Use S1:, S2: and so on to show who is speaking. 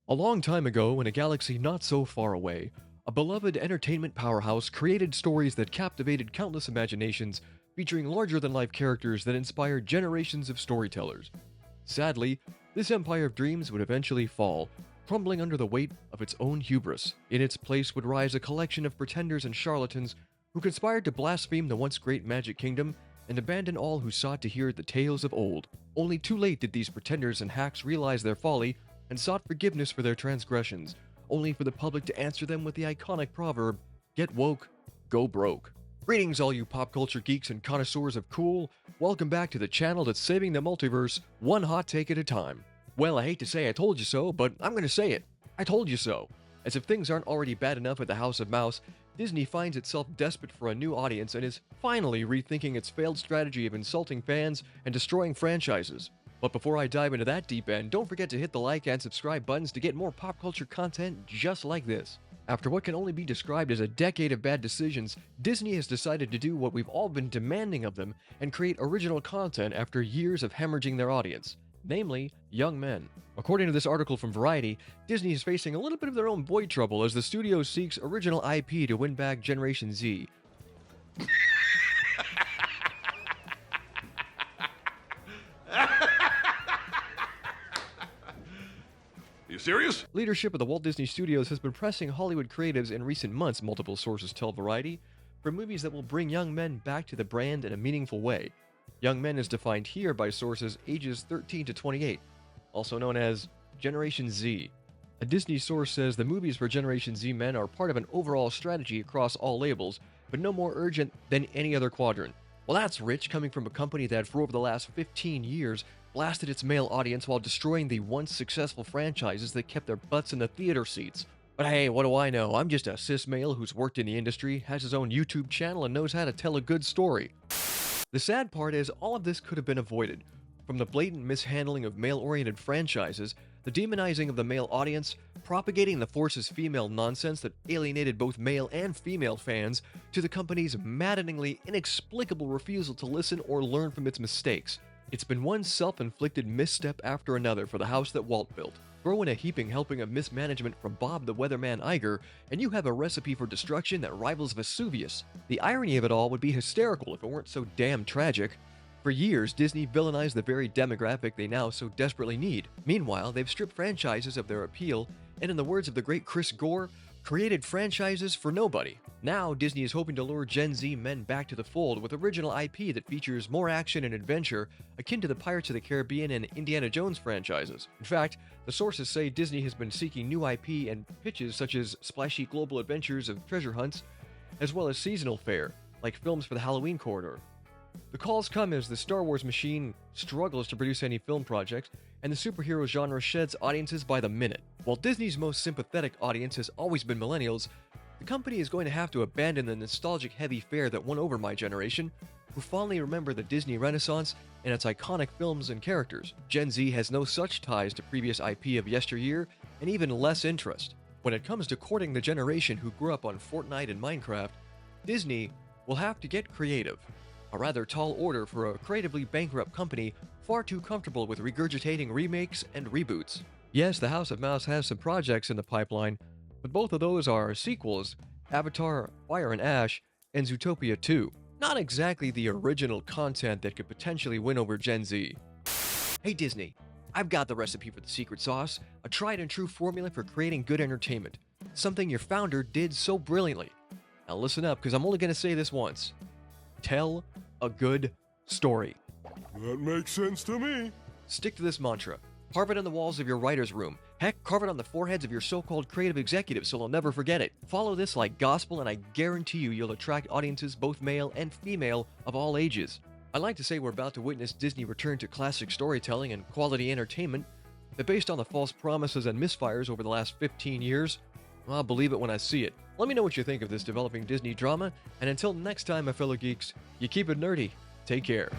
S1: A long time ago, in a galaxy not so far away, a beloved entertainment powerhouse created stories that captivated countless imaginations, featuring larger than life characters that inspired generations of storytellers. Sadly, this empire of dreams would eventually fall, crumbling under the weight of its own hubris. In its place would rise a collection of pretenders and charlatans who conspired to blaspheme the once great magic kingdom and abandon all who sought to hear the tales of old. Only too late did these pretenders and hacks realize their folly and sought forgiveness for their transgressions, only for the public to answer them with the iconic proverb, "Get woke, go broke." Greetings, all you pop culture geeks and connoisseurs of cool. Welcome back to the channel that's saving the multiverse one hot take at a time. Well, I hate to say I told you so, but I'm gonna say it. I told you so. As if things aren't already bad enough at the House of Mouse, Disney finds itself desperate for a new audience and is finally rethinking its failed strategy of insulting fans and destroying franchises. But before I dive into that deep end, don't forget to hit the like and subscribe buttons to get more pop culture content just like this. After what can only be described as a decade of bad decisions, Disney has decided to do what we've all been demanding of them and create original content after years of hemorrhaging their audience, namely, young men. According to this article from Variety, Disney is facing a little bit of their own boy trouble as the studio seeks original IP to win back Generation Z.
S2: Are you serious?
S1: Leadership of the Walt Disney Studios has been pressing Hollywood creatives in recent months, multiple sources tell Variety, for movies that will bring young men back to the brand in a meaningful way. Young men is defined here by sources ages 13 to 28, also known as Generation Z. A Disney source says the movies for Generation Z men are part of an overall strategy across all labels, but no more urgent than any other quadrant. Well, that's rich coming from a company that for over the last 15 years blasted its male audience while destroying the once successful franchises that kept their butts in the theater seats. But hey, what do I know? I'm just a cis male who's worked in the industry, has his own YouTube channel, and knows how to tell a good story. The sad part is, all of this could have been avoided. From the blatant mishandling of male-oriented franchises, the demonizing of the male audience, propagating the Force's female nonsense that alienated both male and female fans, to the company's maddeningly inexplicable refusal to listen or learn from its mistakes. It's been one self-inflicted misstep after another for the house that Walt built. Throw in a heaping helping of mismanagement from Bob the Weatherman Iger, and you have a recipe for destruction that rivals Vesuvius. The irony of it all would be hysterical if it weren't so damn tragic. For years, Disney villainized the very demographic they now so desperately need. Meanwhile, they've stripped franchises of their appeal, and in the words of the great Chris Gore, created franchises for nobody. Now, Disney is hoping to lure Gen Z men back to the fold with original IP that features more action and adventure, akin to the Pirates of the Caribbean and Indiana Jones franchises. In fact, the sources say Disney has been seeking new IP and pitches such as splashy global adventures of treasure hunts, as well as seasonal fare, like films for the Halloween corridor. The calls come as the Star Wars machine struggles to produce any film projects, and the superhero genre sheds audiences by the minute. While Disney's most sympathetic audience has always been millennials, the company is going to have to abandon the nostalgic heavy fare that won over my generation, who fondly remember the Disney Renaissance and its iconic films and characters. Gen Z has no such ties to previous IP of yesteryear, and even less interest. When it comes to courting the generation who grew up on Fortnite and Minecraft, Disney will have to get creative. A rather tall order for a creatively bankrupt company far too comfortable with regurgitating remakes and reboots. Yes, the House of Mouse has some projects in the pipeline, but both of those are sequels, Avatar, Fire and Ash, and Zootopia 2. Not exactly the original content that could potentially win over Gen Z. Hey Disney, I've got the recipe for the secret sauce, a tried and true formula for creating good entertainment. Something your founder did so brilliantly. Now listen up, because I'm only going to say this once. Tell a good story.
S2: That makes sense to me.
S1: Stick to this mantra. Carve it on the walls of your writer's room. Heck, carve it on the foreheads of your so-called creative executives so they'll never forget it. Follow this like gospel and I guarantee you'll attract audiences both male and female of all ages. I like to say we're about to witness Disney return to classic storytelling and quality entertainment that based on the false promises and misfires over the last 15 years, I'll believe it when I see it. Let me know what you think of this developing Disney drama, and until next time, my fellow geeks, you keep it nerdy. Take care.